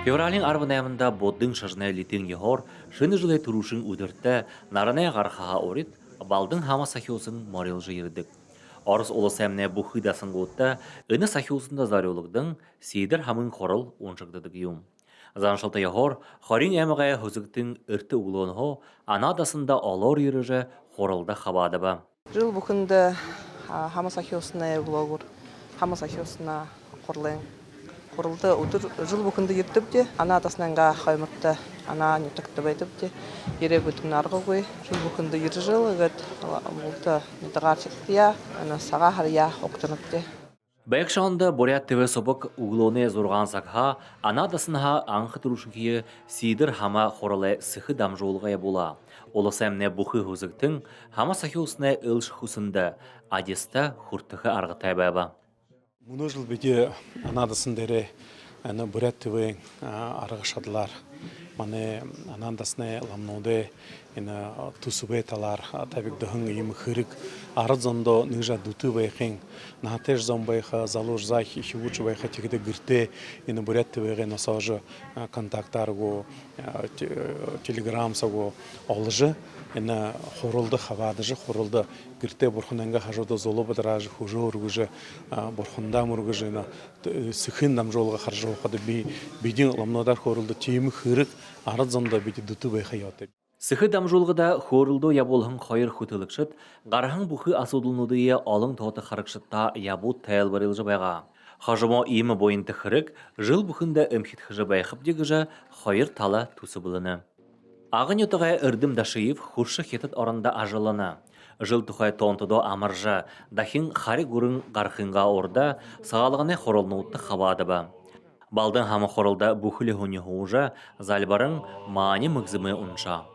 Февралийн 18-ында Буддын шажны литин ехор шыны жылы турушын өдөртті нараны ғархаға орит балдың хама сахиосын морилжы ердік. Орыс олыс әміне бұхы дасын ғотта үні сахиосында зарелігдің сейдір хамын қорыл оншықдыдық юм. Заншылты ехор хорин әміғай хүзіктің үрті ұлуын хо анадасында олор еріжі қорылды қабады ба. Жыл бұқынды хама сахиосына әргілогыр, хама сахиосына қорлың. Құрылды ұдыр жыл бұқынды ертіпте, ана атасынанға қаймыртты, ана нетікті бәйтіпте, ере бұтымын арғы қой, жыл бұқынды ері жыл үгіт, мұлты нетіғар чектия, ана саға хария оқтыныпте. Бәйк шауында Бурят ТВ собық ұғылуыны зұрған сақха, ана атасынға аңқы тұрушынкие сейдір хама қорылы сықы дамжуылғай бола. Олысы әміне бұқы хүзіктің хама сахиосына үлш хүсінді, адеста құртықы арғытай бәбі. Мұны жыл беде анадасындары Бурят ТВ арғышадылар. Маны анандасыны ламнуды тусубеталар, табик дұхын үйімі қырық. Арыдзондо нұжа дұты байқын, нағатеш зон байқы, залуж зайхи, хивучы байқы текеді гірте, Бурят ТВ насажы контактарғы, телеграмсагы олыжы. Хорылды хавадыжы, хорылды гірте бұрхынанға қажуды золы бұдыражы, хужы ұрғыжы, бұрхында мұрғыжы, сықын дамжолға қаржы оқады. Бейден ламнадар хорылды тейімі қырық, арыдзонда бейді дұты байқы яты. Сықы дамжолғыда хорылды яболғын қайыр құтылықшыт, ғарғын бұқы асудылнудые алың тоғыты қарықшытта ябу тәйл барылжы байға. Хажымо емі бойынты қырық, жыл бұқында өмхет қыжы байқып дегіжі қайыр тала тусы бұлыны. Ағын етіғай үрдім дашиев хұшы хетіт орында ажылыны. Жыл тұқай тонтыдо амыржы, дахин хари гүрін ғарқынға орда сағалығыны қорылнуытты қабады ба. Балдың хамы қорылда бұхылі хүні хұжа, залбарын маңы мүгзімі ұнша.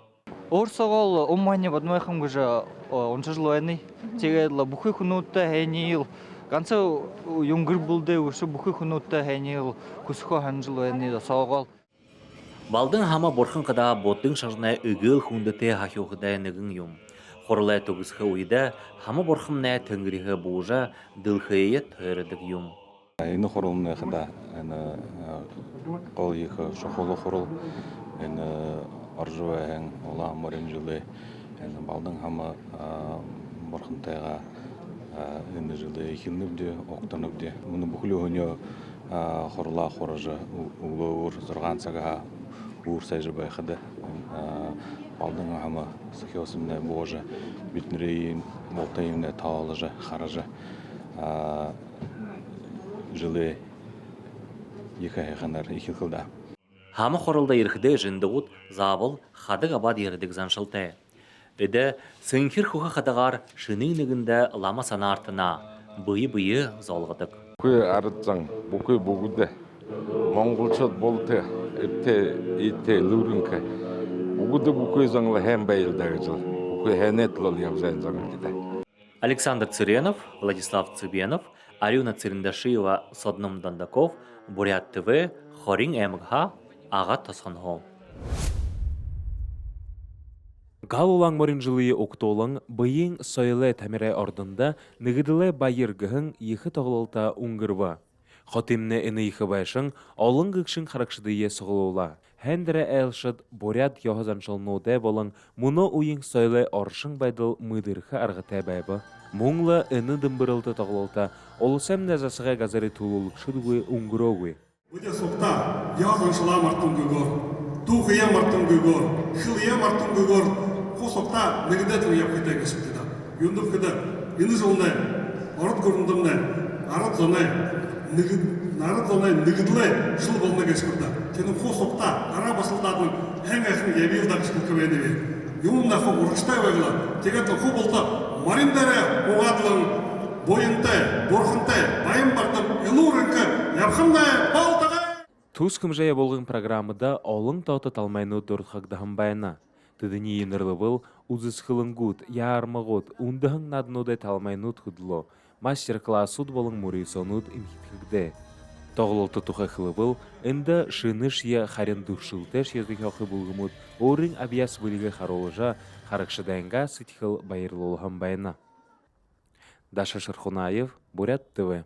Орсағал оммайны бадмайқым күжі ұнша жылу әні. Тегедлі бұхы құнуытты әйні ел. Ғансы юңгір бұлды ұшы бұхы құнуытты әйні ел. Күсіқо хан жылу әні сағал. Балдың хама борхын қыда боттың шажына үгіл хүндіте хахиоқыдай нүгін юм. Қорылай тұғызқы ойда хама борхымна түңгірігі бұжа дылхыйе түрідік юм. Ені қорылымны қыда қол егі шоқолы қорыл, аржуа әң ола морин жылы, балдың хама борхынтайға жылы екініпді, оқтаныпды. Мұны бүкілі өне қорыла қорыжы ұлы зұрған саға Урсайжы байқады. Балдың ағымы сахиосымны божы, бүтінірейін, болтайымны тауалыжы, қарыжы. Жылы екі айқанар екі қылда. Хамы қорылда ерхіде жындығыт забыл қадық абад ердік заншылты. Үді сыңкер құқы қадығар шының нүгінде лама сана артына, бұйы золғыдық. Көй арытсаң, бұқы бұғыды. Моңғолчот болты, итте лүрінкі. Бұғыды бұқы заңлы әм бәйілдәгі жыл. Бұқы әнетліл явзайын заңын деді. Александр Цыренов, Владислав Цыбенов, Алена Цырендашиева, Содным Дандаков, Бурят ТВ, Хорин МГХ, Аға Тосханхол. Галулаң морин жылые октолың бұйын сойлы тәмірі ордында нүгіділі байыргығын ехі тоғылылта ұңғырва. Хотимне іні ехі байшың олың ғықшын қарақшыдые сұғылула. Хәндірі әлшыд Бурят яғызаншылнуде болың мұны ұйын сойлы оршың байдыл мұдырқы арғытай бәйбі. Мұңлы іні дымбырылты тоғылылта олысам нәзасыға газары тулылықшыдығы ұңғыровы. Бұде соқта яғызаншыла мартын гүгір, туғыя мартын гүгір, шылыя мартын гүгір, қосоқта нігідетін япқытай кәсіптеді. Юндып кіді, іні жылынай, орыт көріндімнай, арат zonay, nigidle şıl bolna geçirdi. Kenin xosokta ara basıldadın hem ehni yebilda kışkıl köveni. Yumna xo uruşta vegla. Tegetli xo bolta marindere oğadlın boyunta, borxunta, bayım bardım ilurınka yapxımda baltağa. Тускым жая болғын программада олың тауты талмайны дұртқагдағын байына. Тыдыни енірлі был ұзысқылынгут, ярмағыт, ұндығын надынудай талмайнут хыдло. Мастер-класс болың мұрисонут инхиткігде. Тоғылылты тұқақылы был, үнді шыныш е харендушылтеш езбек оқы болғымыд, орын абияс бөлігі қаролыжа, қарықшыдайынға сытқыл байырлы олған байына. Даша Шырхунаев, Бурят ТВ.